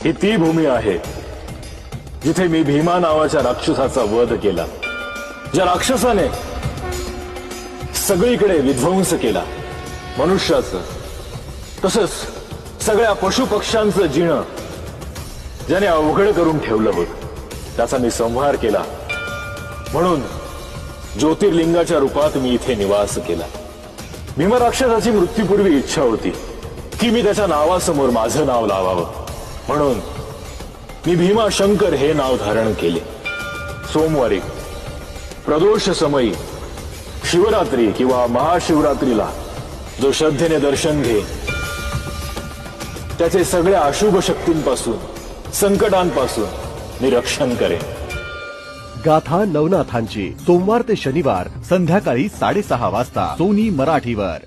ही ती भूमी आहे जिथे मी भीमा नावाच्या राक्षसाचा वध केला, ज्या राक्षसाने सगळीकडे विध्वंस केला, मनुष्याचं तसंच सगळ्या पशुपक्ष्यांचं जीणं ज्याने अवघड करून ठेवलं होतं, त्याचा मी संहार केला. म्हणून ज्योतिर्लिंगाच्या रूपात मी इथे निवास केला. भीमा राक्षसाची मृत्यूपूर्वी इच्छा होती की मी त्याच्या नावासमोर माझं नाव लावावं, म्हणून मी भीमा शंकर हे नाव धारण केले. सोमवारी प्रदोष समयी शिवरात्री किंवा महाशिवरात्रीला जो श्रद्धेने दर्शन घे त्याचे सगळ्या अशुभ शक्तींपासून, संकटांपासून मी रक्षण करेन. गाथा नवनाथांची सोमवार ते शनिवार संध्याकाळी 6:30 वाजता सोनी मराठीवर.